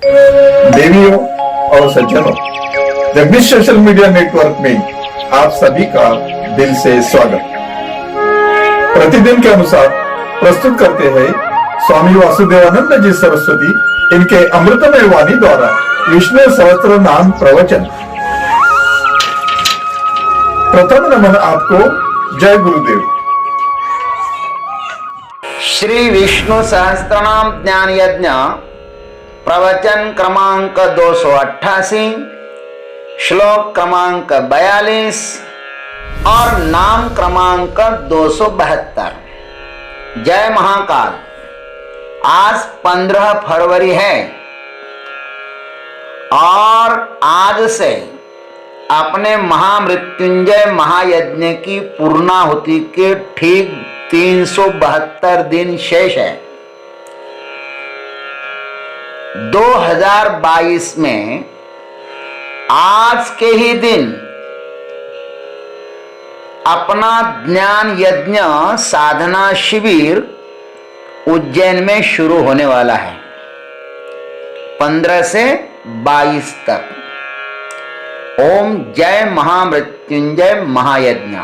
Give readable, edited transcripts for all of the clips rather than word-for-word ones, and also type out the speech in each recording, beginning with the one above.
देवियों और सज्जनों, जगदीश सोशल मीडिया नेटवर्क में आप सभी का दिल से स्वागत। प्रतिदिन के अनुसार प्रस्तुत करते हैं स्वामी वासुदेवानंद जी सरस्वती इनके अमृतमय वाणी द्वारा विष्णु सहस्त्र नाम प्रवचन। प्रथम नमन आपको, जय गुरुदेव। श्री विष्णु सहस्त्रनाम ज्ञान यज्ञ प्रवचन क्रमांक 288, श्लोक क्रमांक 42 और नाम क्रमांक 272। जय महाकाल। आज 15 फरवरी है और आज से अपने महामृत्युंजय महायज्ञ की पूर्णाहुति के ठीक 372 दिन शेष है। 2022 में आज के ही दिन अपना ज्ञान यज्ञ साधना शिविर उज्जैन में शुरू होने वाला है। 15 से 22 तक ओम जय महामृत्युंजय महायज्ञ।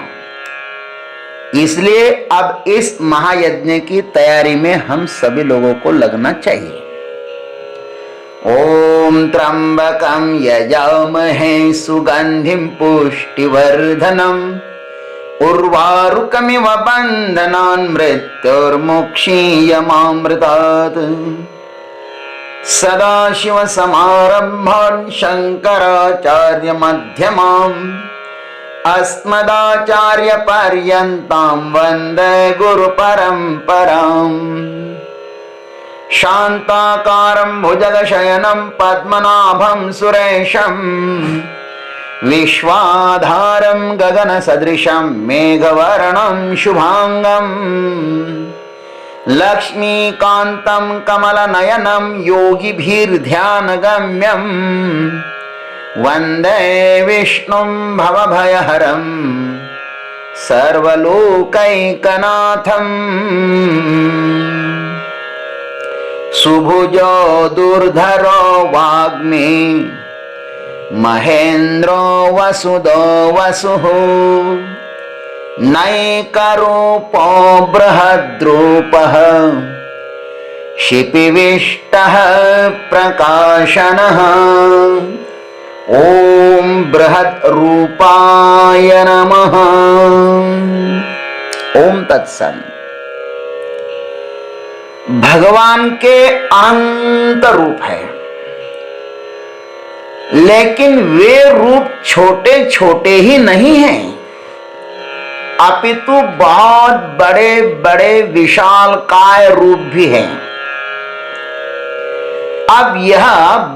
इसलिए अब इस महायज्ञ की तैयारी में हम सभी लोगों को लगना चाहिए। ओम त्र्यंबकं यजामहे सुगंधिं पुष्टिवर्धनम् उर्वारुकमिव बन्धनान् मृत्युर्मुक्षीयमामृतात्। सदाशिवसमारम्भान् शङ्कराचार्यमध्यमाम् अस्मदाचार्यपर्यन्तां वन्दे गुरुपरम्पराम्। शान्ताकारं भुजगशयनं पद्मनाभं सुरेशं विश्वाधारं गगनसदृशं मेघवर्णं शुभांगं लक्ष्मीकान्तं कमलनयनं योगिभिर्ध्यानगम्यं वन्दे विष्णुं भवभयहरं सर्वलोकैकनाथम्। सुभुजो दुर्धरो वाग्मी महेन्द्रो वसुदो वसुः नैकरूपो बृहद्रूपः शिपिविष्टः प्रकाशनः। ओम बृहद्रूपाय नमः। ओम तत्सत्। भगवान के अनंत रूप है, लेकिन वे रूप छोटे छोटे ही नहीं हैं, अपितु बहुत बड़े बड़े विशालकाय रूप भी हैं। अब यह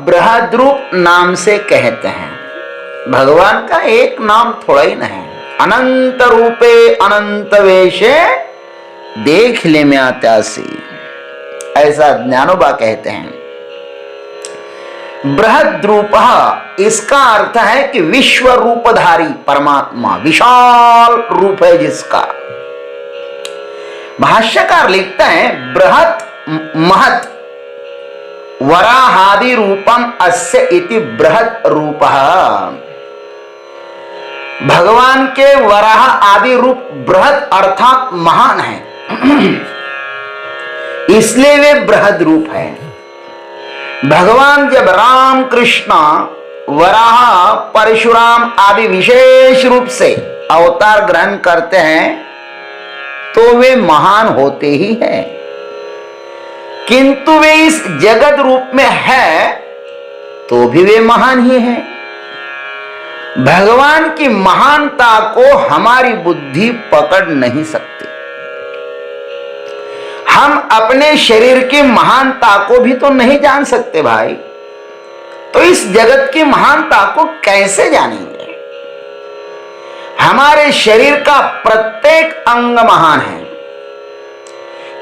बृहद रूप नाम से कहते हैं। भगवान का एक नाम थोड़ा ही नहीं। अनंत रूपे अनंत वेशे देख ले में आत्यासी, ऐसा ज्ञानोबा कहते हैं। बृहद रूप, इसका अर्थ है कि विश्व रूपधारी परमात्मा, विशाल रूप है जिसका। भाष्यकार लिखते हैं बृहत महत वराहादि रूपम अस्य इति बृहत रूपः। भगवान के वराह आदि रूप बृहत अर्थात महान है, इसलिए वे बृहद रूप है। भगवान जब राम कृष्ण वराह परशुराम आदि विशेष रूप से अवतार ग्रहण करते हैं तो वे महान होते ही हैं, किंतु वे इस जगत रूप में है तो भी वे महान ही हैं। भगवान की महानता को हमारी बुद्धि पकड़ नहीं सकती। हम अपने शरीर की महानता को भी तो नहीं जान सकते भाई, तो इस जगत की महानता को कैसे जानेंगे? हमारे शरीर का प्रत्येक अंग महान है।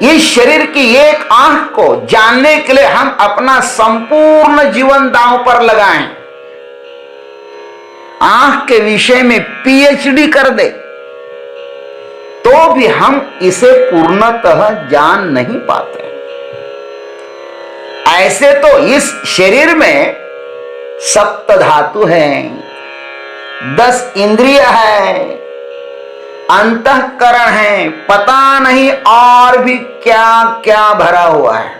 इस शरीर की एक आंख को जानने के लिए हम अपना संपूर्ण जीवन दांव पर लगाएं, आंख के विषय में पीएचडी कर दे, तो भी हम इसे पूर्णतः जान नहीं पाते। ऐसे तो इस शरीर में सप्त धातु है, 10 इंद्रिय है, अंतःकरण है, पता नहीं और भी क्या क्या भरा हुआ है।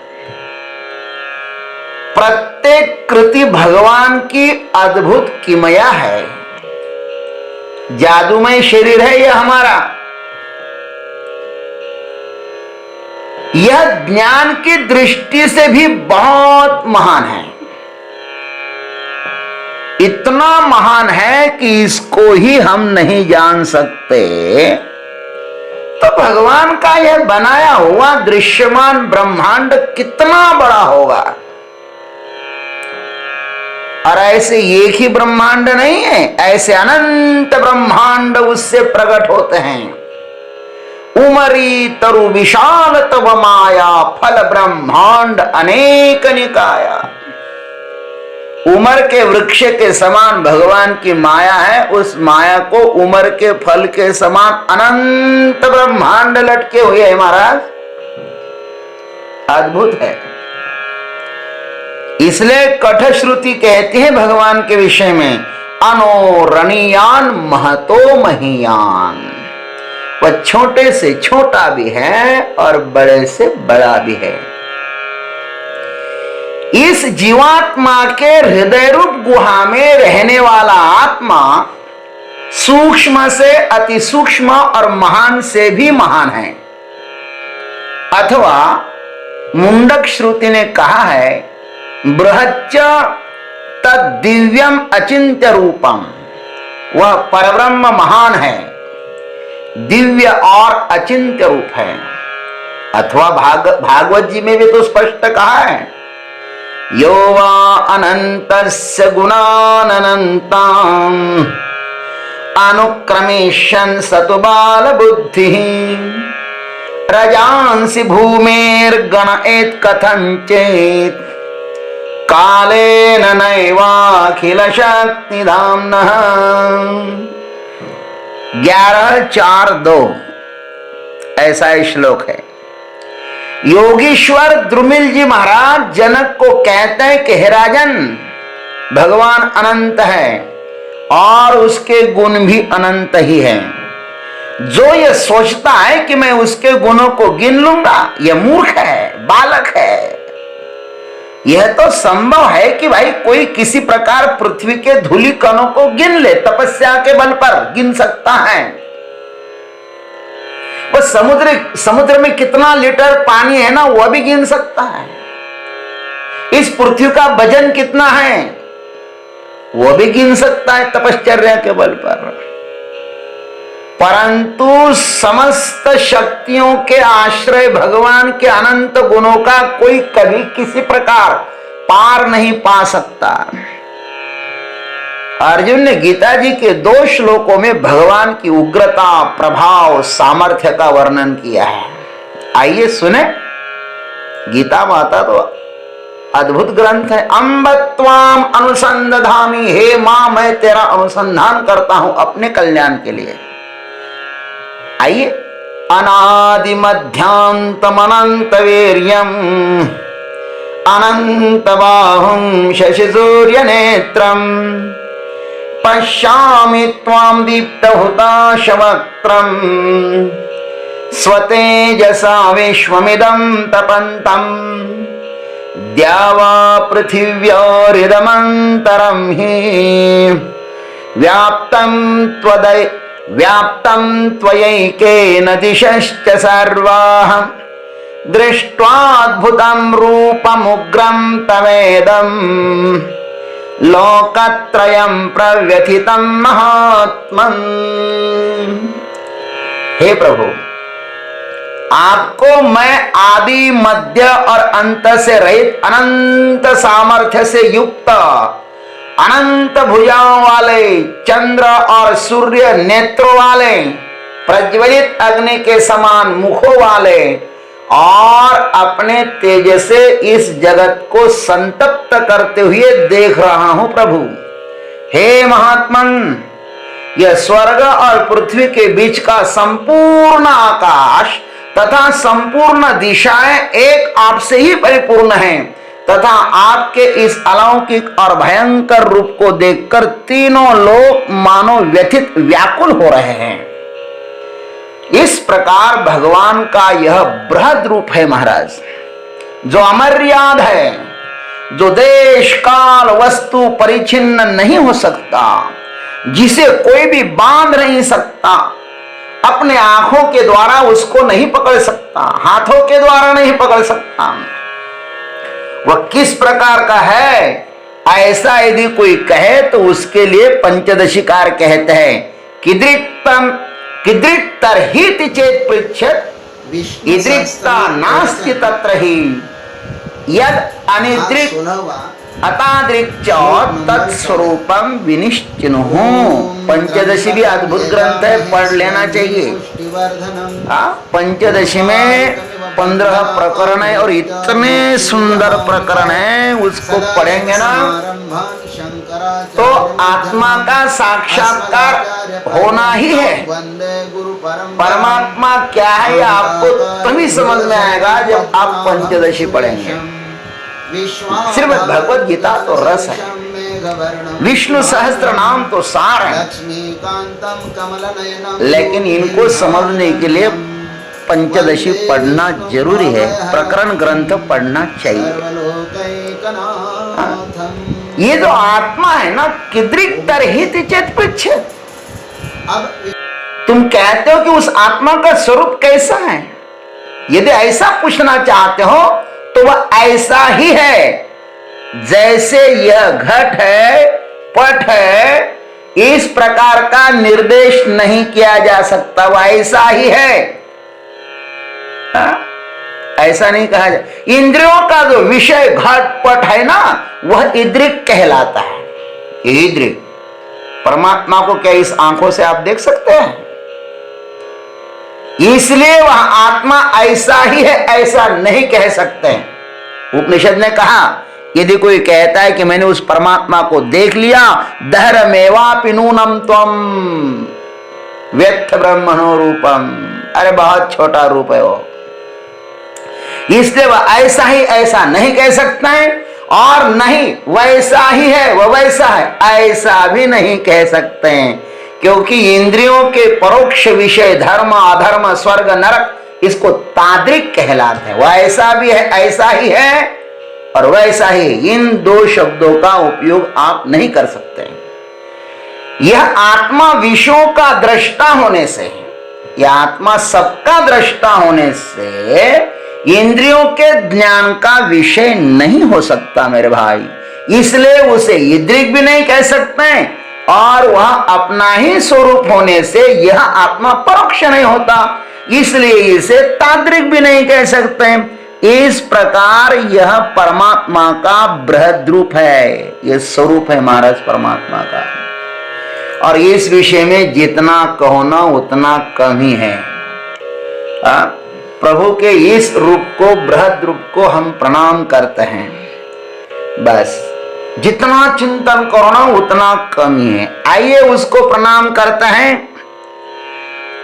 प्रत्येक कृति भगवान की अद्भुत किमया है। जादूमय शरीर है यह हमारा। यह ज्ञान की दृष्टि से भी बहुत महान है। इतना महान है कि इसको ही हम नहीं जान सकते। तो भगवान का यह बनाया हुआ दृश्यमान ब्रह्मांड कितना बड़ा होगा। और ऐसे एक ही ब्रह्मांड नहीं है, ऐसे अनंत ब्रह्मांड उससे प्रकट होते हैं। उमरी तरु विशाल तव माया, फल ब्रह्मांड अनेक निकाया। उमर के वृक्ष के समान भगवान की माया है। उस माया को उमर के फल के समान अनंत ब्रह्मांड लटके हुए हैं महाराज। अद्भुत है। इसलिए कठश्रुति कहती है भगवान के विषय में, अनोरणीयान महतो महीयान। वह छोटे से छोटा भी है और बड़े से बड़ा भी है। इस जीवात्मा के हृदय रूप गुहा में रहने वाला आत्मा सूक्ष्म से अति सूक्ष्म और महान से भी महान है। अथवा मुंडक श्रुति ने कहा है, बृहच्च तद दिव्यम अचिंत्य रूपम। वह परब्रह्म महान है, दिव्य और अचिंत्य रूप है। अथवा भागवत जी में भी तो स्पष्ट कहा है, यो वा अनन्तस्य गुणानन्तान् अनुक्रमेष्यन् सतु बाल बुद्धिः रजांसि भूमेर्गणयेत् कथञ्चित् कालेन नैवाखिल शक्तिधाम्नः। 11:4-2 ऐसा श्लोक है। योगीश्वर द्रुमिल जी महाराज जनक को कहते हैं कि हे राजन, भगवान अनंत है और उसके गुण भी अनंत ही हैं। जो ये सोचता है कि मैं उसके गुणों को गिन लूंगा, यह मूर्ख है, बालक है। यह तो संभव है कि भाई कोई किसी प्रकार पृथ्वी के धूलि कणों को गिन ले, तपस्या के बल पर गिन सकता है। वह समुद्र में कितना लीटर पानी है ना, वह भी गिन सकता है। इस पृथ्वी का वजन कितना है, वह भी गिन सकता है तपश्चर्या के बल पर। परंतु समस्त शक्तियों के आश्रय भगवान के अनंत गुणों का कोई कभी किसी प्रकार पार नहीं पा सकता। अर्जुन ने गीता जी के 2 श्लोकों में भगवान की उग्रता, प्रभाव, सामर्थ्य का वर्णन किया है। आइए सुने। गीता माता तो अद्भुत ग्रंथ है। अम्ब त्वाम अनुसंधामी, हे मां मैं तेरा अनुसंधान करता हूं अपने कल्याण के लिए। आइए। अनादि मध्यांतम अनंत वीर्यम अनंत बाहुं शशि सूर्य नेत्रम पश्यामि त्वां दीप्तहुताशवक्त्रम् स्वतेजसा विश्वमिदं तपन्तम् द्यावा पृथिव्योरिदमन्तरं हि व्याप्तं त्वयैकेन दिशश्च सर्वाः दृष्ट्वाद्भुतं रूपमुग्रं तवेदम् लोकत्रयं प्रव्यथितं महात्मन्। हे प्रभु, आपको मैं आदि मध्य और अंत से रहित अनंत सामर्थ्य से युक्त, अनंत भुजाओं वाले, चंद्र और सूर्य नेत्रों वाले, प्रज्वलित अग्नि के समान मुखों वाले और अपने तेज से इस जगत को संतप्त करते हुए देख रहा हूं प्रभु। हे महात्मन, यह स्वर्ग और पृथ्वी के बीच का संपूर्ण आकाश तथा संपूर्ण दिशाएं एक आपसे ही परिपूर्ण हैं तथा आपके इस अलौकिक और भयंकर रूप को देखकर तीनों लोग मानो व्यथित व्याकुल हो रहे हैं। इस प्रकार भगवान का यह बृहद रूप है महाराज, जो अमर्याद है, जो देश काल वस्तु परिचिन्न नहीं हो सकता, जिसे कोई भी बांध नहीं सकता, अपने आंखों के द्वारा उसको नहीं पकड़ सकता, हाथों के द्वारा नहीं पकड़ सकता। वह किस प्रकार का है, ऐसा यदि कोई कहे तो उसके लिए पंचदशिकार कहते हैं। किदृक्तर्हीति चेत पृच्छत इदृक्ता नास्ति तत्र ही यद अनिदृक् अतादृक्च तत्स्वरूपम विनिश्चिनुः। पंचदशी भी अद्भुत ग्रंथ है, पढ़ लेना चाहिए। पंचदशी में 15 प्रकरण है और इतने सुंदर प्रकरण है, उसको पढ़ेंगे ना तो आत्मा का साक्षात्कार होना ही है। परमात्मा क्या है ये आपको तभी समझ में आएगा जब आप पंचदशी पढ़ेंगे। सिर्फ भगवत गीता तो रस है, विष्णु सहस्त्र नाम तो सार है, लेकिन इनको समझने के लिए पंचदशी पढ़ना जरूरी है, प्रकरण ग्रंथ पढ़ना चाहिए। ये जो आत्मा है ना, किदृक्तर्हीति चेत पृच्छत, तुम कहते हो कि उस आत्मा का स्वरूप कैसा है। यदि ऐसा पूछना चाहते हो तो वह ऐसा ही है, जैसे यह घट है, पट है, इस प्रकार का निर्देश नहीं किया जा सकता, वह ऐसा ही है। ऐसा नहीं कहा जाए। इंद्रियों का जो विषय घट पट है ना, वह इदृक कहलाता है। इदृक परमात्मा को क्या इस आंखों से आप देख सकते हैं? इसलिए वह आत्मा ऐसा ही है, ऐसा नहीं कह सकते। उपनिषद ने कहा, यदि कोई कहता है कि मैंने उस परमात्मा को देख लिया, दहरमेवापि नूनम त्वम व्यर्थ ब्रह्मणो रूपम, अरे बहुत छोटा रूप है वो, इसलिए वह ऐसा ही ऐसा नहीं कह सकता है, और नहीं वैसा ही है वह वैसा है ऐसा भी नहीं कह सकते हैं, क्योंकि इंद्रियों के परोक्ष विषय धर्म अधर्म स्वर्ग नरक इसको ताद्रिक कहलाते हैं। वह ऐसा भी है, ऐसा ही है और वैसा ही, इन दो शब्दों का उपयोग आप नहीं कर सकते। यह आत्मा विषयों का दृष्टा होने से, यह आत्मा सबका दृष्टा होने से इंद्रियों के ज्ञान का विषय नहीं हो सकता मेरे भाई। इसलिए उसे इद्रिक भी नहीं कह सकते हैं, और वह अपना ही स्वरूप होने से यह आत्मा परोक्ष नहीं होता, इसलिए इसे ताद्रिक भी नहीं कह सकते हैं। इस प्रकार यह परमात्मा का बृहद रूप है, यह स्वरूप है महाराज परमात्मा का, और इस विषय में जितना कहो ना उतना कम ही है। प्रभु के इस रूप को, बृहद रूप को हम प्रणाम करते हैं, बस जितना चिंतन करो ना उतना कम ही है। आइए उसको प्रणाम करते हैं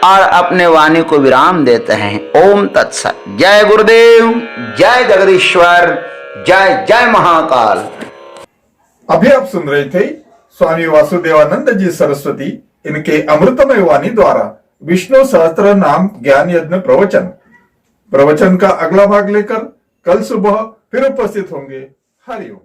और अपने वाणी को विराम देते हैं। ओम तत्सत। जय गुरुदेव, जय जगदीश्वर, जय जय महाकाल। अभी आप सुन रहे थे स्वामी वासुदेवानंद जी सरस्वती, इनके अमृतमय वाणी द्वारा विष्णु सहस्त्र नाम ज्ञान यज्ञ प्रवचन का अगला भाग लेकर कल सुबह फिर उपस्थित होंगे। हरिओम।